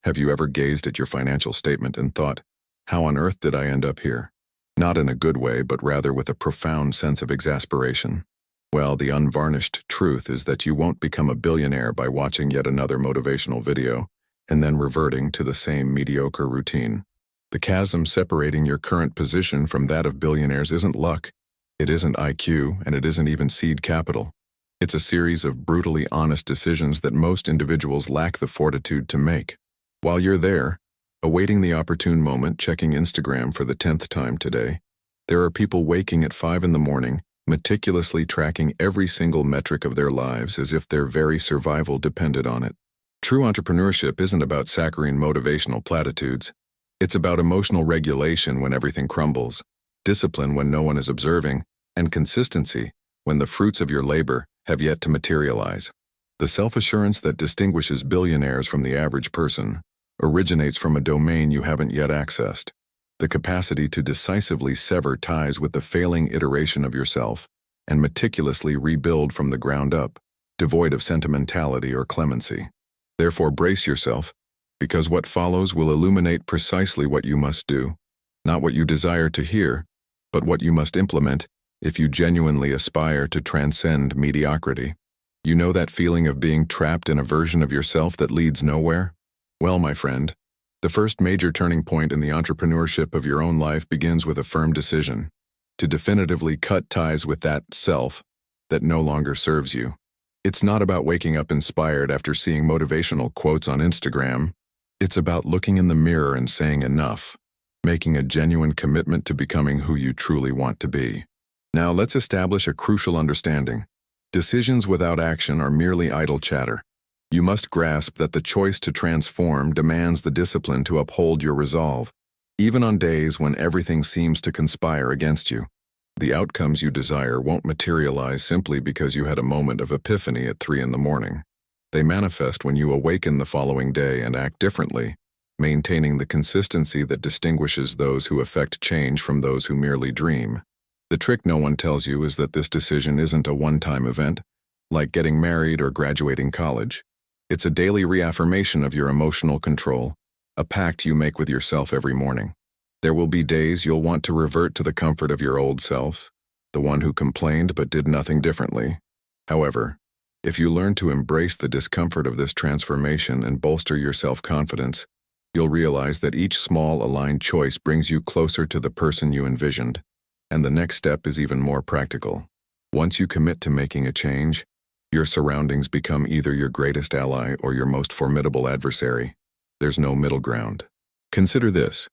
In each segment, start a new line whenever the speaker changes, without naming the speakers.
Have you ever gazed at your financial statement and thought, how on earth did I end up here? Not in a good way, but rather with a profound sense of exasperation. Well, the unvarnished truth is that you won't become a billionaire by watching yet another motivational video and then reverting to the same mediocre routine. The chasm separating your current position from that of billionaires isn't luck, it isn't IQ, and it isn't even seed capital. It's a series of brutally honest decisions that most individuals lack the fortitude to make. While you're there, awaiting the opportune moment, checking Instagram for the 10th time today, there are people waking at 5 in the morning, meticulously tracking every single metric of their lives as if their very survival depended on it. True entrepreneurship isn't about saccharine motivational platitudes. It's about emotional regulation when everything crumbles, discipline when no one is observing, and consistency when the fruits of your labor have yet to materialize. The self-assurance that distinguishes billionaires from the average person originates from a domain you haven't yet accessed, the capacity to decisively sever ties with the failing iteration of yourself and meticulously rebuild from the ground up, devoid of sentimentality or clemency. Therefore, brace yourself, because what follows will illuminate precisely what you must do, not what you desire to hear, but what you must implement if you genuinely aspire to transcend mediocrity. You know that feeling of being trapped in a version of yourself that leads nowhere? Well, my friend, the first major turning point in the entrepreneurship of your own life begins with a firm decision to definitively cut ties with that self that no longer serves you. It's not about waking up inspired after seeing motivational quotes on Instagram. It's about looking in the mirror and saying enough, making a genuine commitment to becoming who you truly want to be. Now let's establish a crucial understanding. Decisions without action are merely idle chatter. You must grasp that the choice to transform demands the discipline to uphold your resolve, even on days when everything seems to conspire against you. The outcomes you desire won't materialize simply because you had a moment of epiphany at 3 in the morning. They manifest when you awaken the following day and act differently, maintaining the consistency that distinguishes those who effect change from those who merely dream. The trick no one tells you is that this decision isn't a one-time event, like getting married or graduating college. It's a daily reaffirmation of your emotional control, a pact you make with yourself every morning. There will be days you'll want to revert to the comfort of your old self, the one who complained but did nothing differently. However, if you learn to embrace the discomfort of this transformation and bolster your self-confidence, you'll realize that each small aligned choice brings you closer to the person you envisioned, and the next step is even more practical. Once you commit to making a change, your surroundings become either your greatest ally or your most formidable adversary. There's no middle ground. Consider this.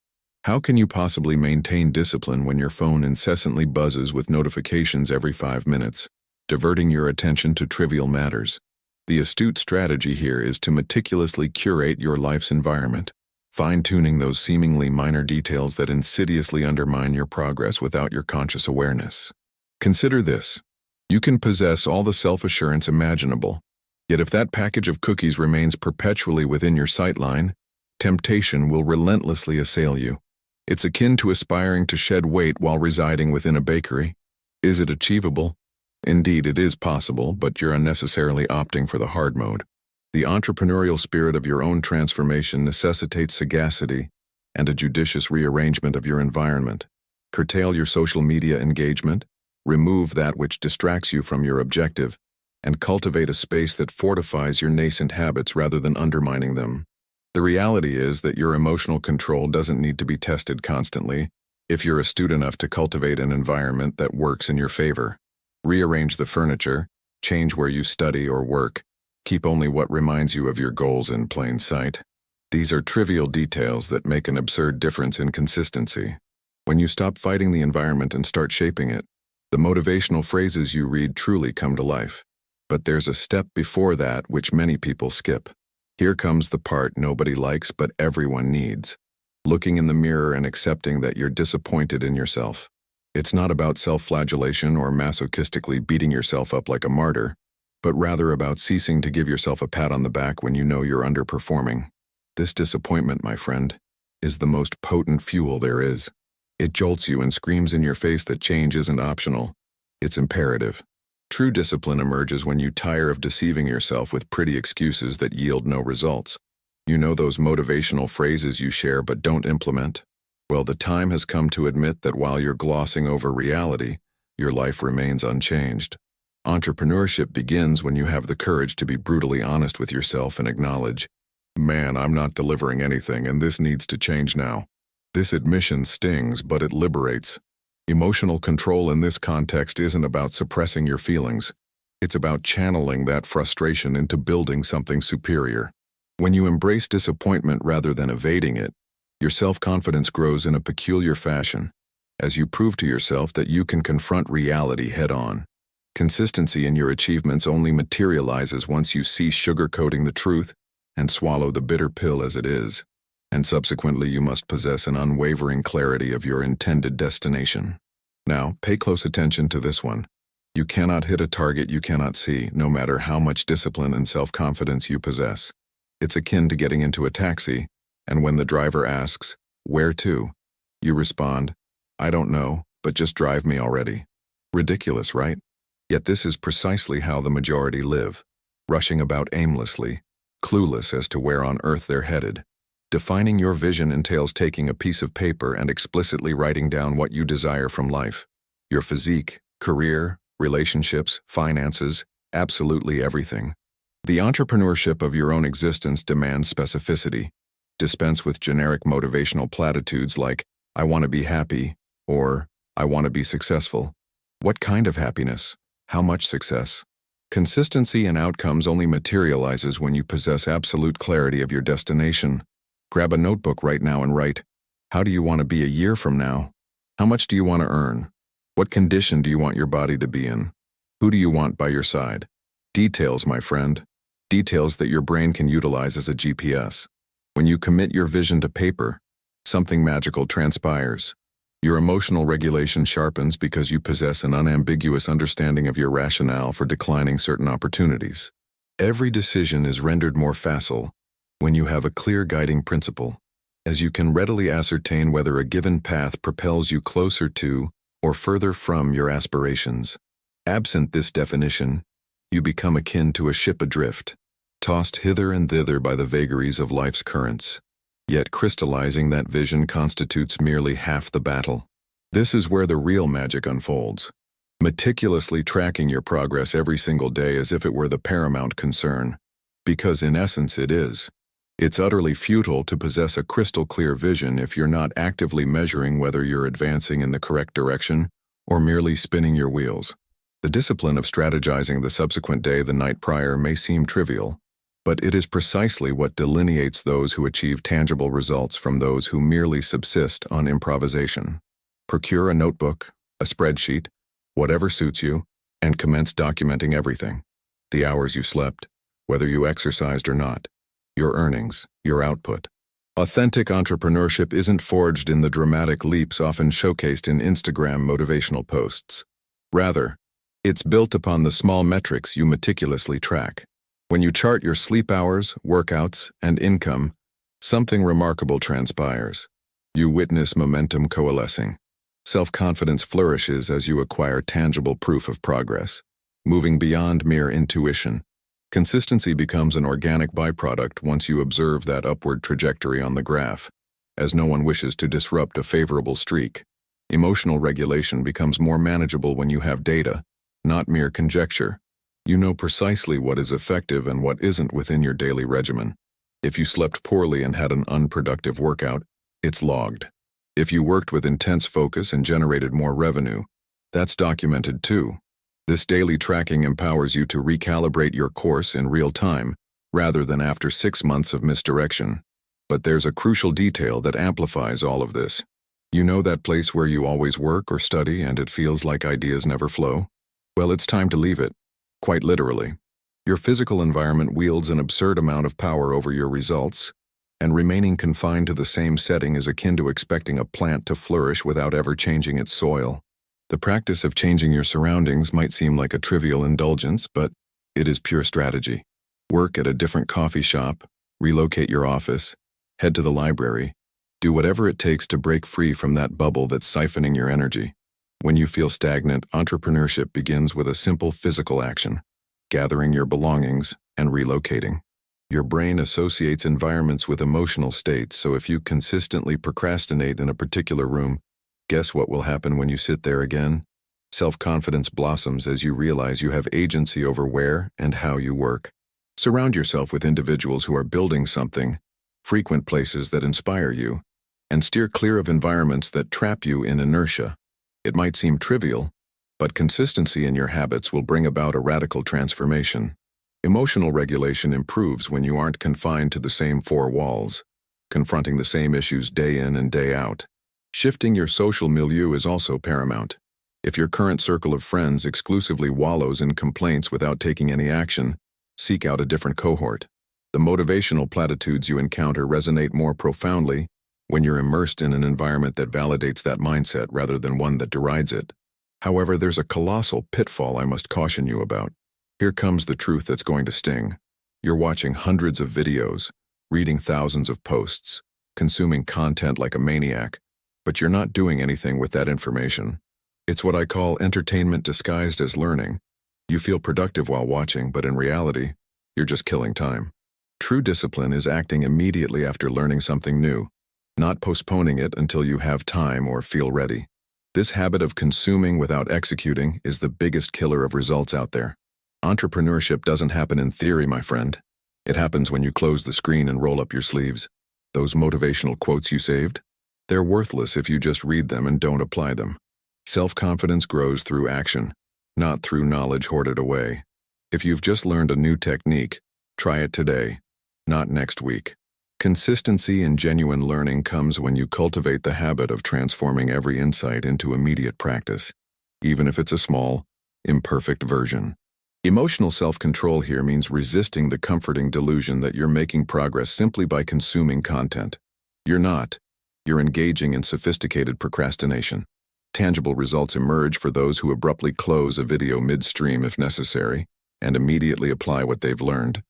How can you possibly maintain discipline when your phone incessantly buzzes with notifications every 5 minutes, diverting your attention to trivial matters? The astute strategy here is to meticulously curate your life's environment, fine-tuning those seemingly minor details that insidiously undermine your progress without your conscious awareness. Consider this. You can possess all the self-assurance imaginable, yet if that package of cookies remains perpetually within your sightline, temptation will relentlessly assail you. It's akin to aspiring to shed weight while residing within a bakery. Is it achievable? Indeed, it is possible, but you're unnecessarily opting for the hard mode. The entrepreneurial spirit of your own transformation necessitates sagacity and a judicious rearrangement of your environment. Curtail your social media engagement, remove that which distracts you from your objective, and cultivate a space that fortifies your nascent habits rather than undermining them. The reality is that your emotional control doesn't need to be tested constantly if you're astute enough to cultivate an environment that works in your favor. Rearrange the furniture, change where you study or work, keep only what reminds you of your goals in plain sight. These are trivial details that make an absurd difference in consistency. When you stop fighting the environment and start shaping it, the motivational phrases you read truly come to life. But there's a step before that which many people skip. Here comes the part nobody likes but everyone needs. Looking in the mirror and accepting that you're disappointed in yourself. It's not about self-flagellation or masochistically beating yourself up like a martyr, but rather about ceasing to give yourself a pat on the back when you know you're underperforming. This disappointment, my friend, is the most potent fuel there is. It jolts you and screams in your face that change isn't optional. It's imperative. True discipline emerges when you tire of deceiving yourself with pretty excuses that yield no results. You know those motivational phrases you share but don't implement? Well, the time has come to admit that while you're glossing over reality, your life remains unchanged. Entrepreneurship begins when you have the courage to be brutally honest with yourself and acknowledge, "Man, I'm not delivering anything and this needs to change now." This admission stings, but it liberates. Emotional control in this context isn't about suppressing your feelings. It's about channeling that frustration into building something superior. When you embrace disappointment rather than evading it, your self-confidence grows in a peculiar fashion, as you prove to yourself that you can confront reality head-on. Consistency in your achievements only materializes once you cease sugarcoating the truth and swallow the bitter pill as it is. And subsequently you must possess an unwavering clarity of your intended destination. Now, pay close attention to this one. You cannot hit a target you cannot see, no matter how much discipline and self-confidence you possess. It's akin to getting into a taxi, and when the driver asks, "Where to?" you respond, "I don't know, but just drive me already." Ridiculous, right? Yet this is precisely how the majority live, rushing about aimlessly, clueless as to where on earth they're headed. Defining your vision entails taking a piece of paper and explicitly writing down what you desire from life. Your physique, career, relationships, finances, absolutely everything. The entrepreneurship of your own existence demands specificity. Dispense with generic motivational platitudes like, "I want to be happy," or "I want to be successful." What kind of happiness? How much success? Consistency in outcomes only materializes when you possess absolute clarity of your destination. Grab a notebook right now and write, how do you want to be a year from now? How much do you want to earn? What condition do you want your body to be in? Who do you want by your side? Details, my friend. Details that your brain can utilize as a GPS. When you commit your vision to paper, something magical transpires. Your emotional regulation sharpens because you possess an unambiguous understanding of your rationale for declining certain opportunities. Every decision is rendered more facile when you have a clear guiding principle, as you can readily ascertain whether a given path propels you closer to or further from your aspirations. Absent this definition, you become akin to a ship adrift, tossed hither and thither by the vagaries of life's currents. Yet crystallizing that vision constitutes merely half the battle. This is where the real magic unfolds, meticulously tracking your progress every single day as if it were the paramount concern, because in essence it is. It's utterly futile to possess a crystal-clear vision if you're not actively measuring whether you're advancing in the correct direction or merely spinning your wheels. The discipline of strategizing the subsequent day the night prior may seem trivial, but it is precisely what delineates those who achieve tangible results from those who merely subsist on improvisation. Procure a notebook, a spreadsheet, whatever suits you, and commence documenting everything. The hours you slept, whether you exercised or not, your earnings, your output. Authentic entrepreneurship isn't forged in the dramatic leaps often showcased in Instagram motivational posts. Rather, it's built upon the small metrics you meticulously track. When you chart your sleep hours, workouts, and income, something remarkable transpires. You witness momentum coalescing. Self-confidence flourishes as you acquire tangible proof of progress, moving beyond mere intuition. Consistency becomes an organic byproduct once you observe that upward trajectory on the graph, as no one wishes to disrupt a favorable streak. Emotional regulation becomes more manageable when you have data, not mere conjecture. You know precisely what is effective and what isn't within your daily regimen. If you slept poorly and had an unproductive workout, it's logged. If you worked with intense focus and generated more revenue, that's documented too. This daily tracking empowers you to recalibrate your course in real time, rather than after 6 months of misdirection. But there's a crucial detail that amplifies all of this. You know that place where you always work or study and it feels like ideas never flow? Well, it's time to leave it. Quite literally. Your physical environment wields an absurd amount of power over your results, and remaining confined to the same setting is akin to expecting a plant to flourish without ever changing its soil. The practice of changing your surroundings might seem like a trivial indulgence, but it is pure strategy. Work at a different coffee shop, relocate your office, head to the library, do whatever it takes to break free from that bubble that's siphoning your energy. When you feel stagnant, entrepreneurship begins with a simple physical action, gathering your belongings and relocating. Your brain associates environments with emotional states, so if you consistently procrastinate in a particular room, guess what will happen when you sit there again? Self-confidence blossoms as you realize you have agency over where and how you work. Surround yourself with individuals who are building something, frequent places that inspire you, and steer clear of environments that trap you in inertia. It might seem trivial, but consistency in your habits will bring about a radical transformation. Emotional regulation improves when you aren't confined to the same four walls, confronting the same issues day in and day out. Shifting your social milieu is also paramount. If your current circle of friends exclusively wallows in complaints without taking any action, seek out a different cohort. The motivational platitudes you encounter resonate more profoundly when you're immersed in an environment that validates that mindset rather than one that derides it. However, there's a colossal pitfall I must caution you about. Here comes the truth that's going to sting. You're watching hundreds of videos, reading thousands of posts, consuming content like a maniac, but you're not doing anything with that information. It's what I call entertainment disguised as learning. You feel productive while watching, but in reality, you're just killing time. True discipline is acting immediately after learning something new, not postponing it until you have time or feel ready. This habit of consuming without executing is the biggest killer of results out there. Entrepreneurship doesn't happen in theory, my friend. It happens when you close the screen and roll up your sleeves. Those motivational quotes you saved? They're worthless if you just read them and don't apply them. Self-confidence grows through action, not through knowledge hoarded away. If you've just learned a new technique, try it today, not next week. Consistency in genuine learning comes when you cultivate the habit of transforming every insight into immediate practice, even if it's a small, imperfect version. Emotional self-control here means resisting the comforting delusion that you're making progress simply by consuming content. You're not. You're engaging in sophisticated procrastination. Tangible results emerge for those who abruptly close a video midstream if necessary and immediately apply what they've learned,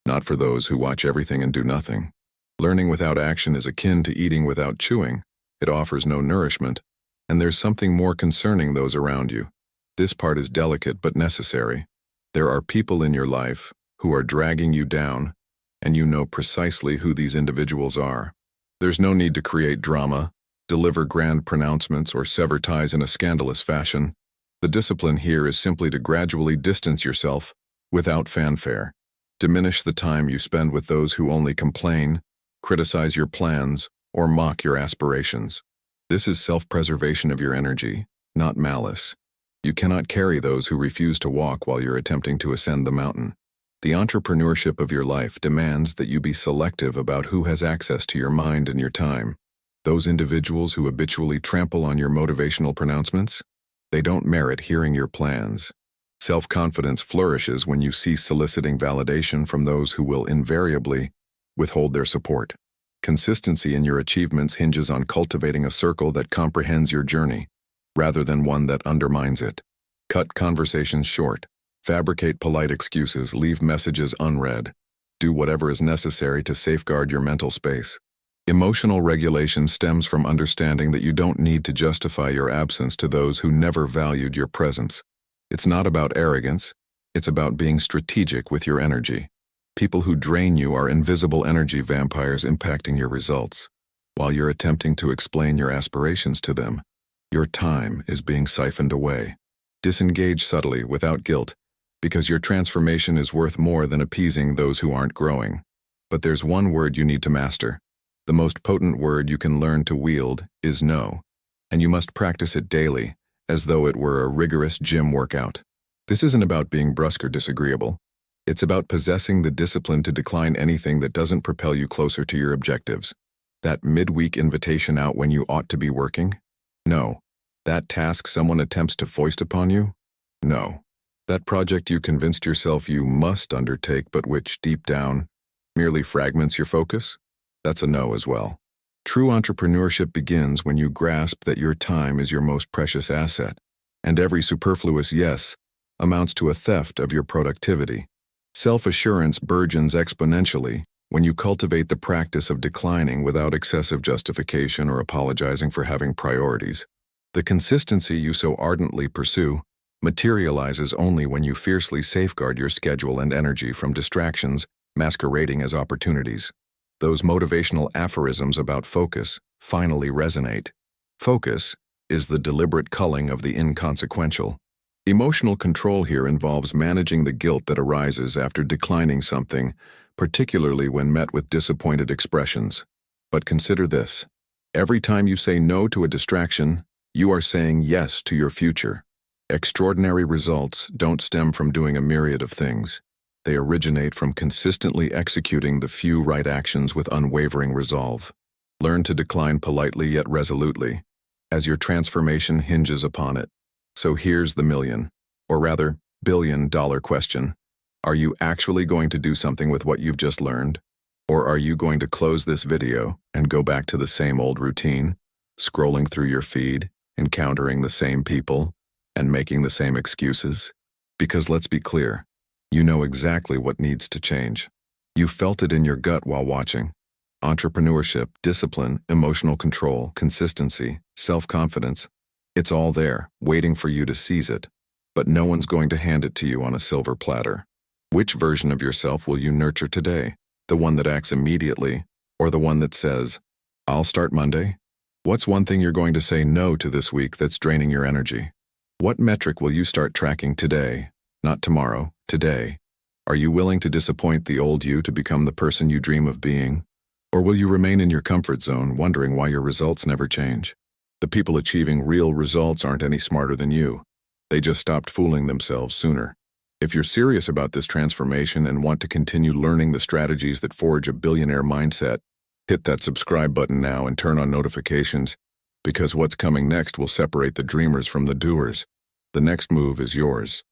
not for those who watch everything and do nothing. Learning without action is akin to eating without chewing. It offers no nourishment, and there's something more concerning those around you. This part is delicate but necessary. There are people in your life who are dragging you down, and you know precisely who these individuals are. There's no need to create drama, deliver grand pronouncements, or sever ties in a scandalous fashion. The discipline here is simply to gradually distance yourself without fanfare. Diminish the time you spend with those who only complain, criticize your plans, or mock your aspirations. This is self-preservation of your energy, not malice. You cannot carry those who refuse to walk while you're attempting to ascend the mountain. The entrepreneurship of your life demands that you be selective about who has access to your mind and your time. Those individuals who habitually trample on your motivational pronouncements, they don't merit hearing your plans. Self-confidence flourishes when you cease soliciting validation from those who will invariably withhold their support. Consistency in your achievements hinges on cultivating a circle that comprehends your journey, rather than one that undermines it. Cut conversations short. Fabricate polite excuses. Leave messages unread. Do whatever is necessary to safeguard your mental space. Emotional regulation stems from understanding that you don't need to justify your absence to those who never valued your presence. It's not about arrogance. It's about being strategic with your energy. People who drain you are invisible energy vampires impacting your results. While you're attempting to explain your aspirations to them, your time is being siphoned away. Disengage subtly, without guilt, because your transformation is worth more than appeasing those who aren't growing. But there's one word you need to master. The most potent word you can learn to wield is no, and you must practice it daily, as though it were a rigorous gym workout. This isn't about being brusque or disagreeable. It's about possessing the discipline to decline anything that doesn't propel you closer to your objectives. That midweek invitation out when you ought to be working? No. That task someone attempts to foist upon you? No. That project you convinced yourself you must undertake but which, deep down, merely fragments your focus? That's a no as well. True entrepreneurship begins when you grasp that your time is your most precious asset, and every superfluous yes amounts to a theft of your productivity. Self-assurance burgeons exponentially when you cultivate the practice of declining without excessive justification or apologizing for having priorities. The consistency you so ardently pursue materializes only when you fiercely safeguard your schedule and energy from distractions masquerading as opportunities. Those motivational aphorisms about focus finally resonate. Focus is the deliberate culling of the inconsequential. Emotional control here involves managing the guilt that arises after declining something, particularly when met with disappointed expressions. But consider this. Every time you say no to a distraction, you are saying yes to your future. Extraordinary results don't stem from doing a myriad of things. They originate from consistently executing the few right actions with unwavering resolve. Learn to decline politely yet resolutely, as your transformation hinges upon it. So here's the billion-dollar question. Are you actually going to do something with what you've just learned? Or are you going to close this video and go back to the same old routine, scrolling through your feed, encountering the same people, and making the same excuses? Because let's be clear, you know exactly what needs to change. You felt it in your gut while watching. Entrepreneurship, discipline, emotional control, consistency, self-confidence. It's all there, waiting for you to seize it. But no one's going to hand it to you on a silver platter. Which version of yourself will you nurture today? The one that acts immediately, or the one that says, "I'll start Monday"? What's one thing you're going to say no to this week that's draining your energy? What metric will you start tracking today, not tomorrow, today? Are you willing to disappoint the old you to become the person you dream of being? Or will you remain in your comfort zone, wondering why your results never change? The people achieving real results aren't any smarter than you. They just stopped fooling themselves sooner. If you're serious about this transformation and want to continue learning the strategies that forge a billionaire mindset, hit that subscribe button now and turn on notifications, because what's coming next will separate the dreamers from the doers. The next move is yours.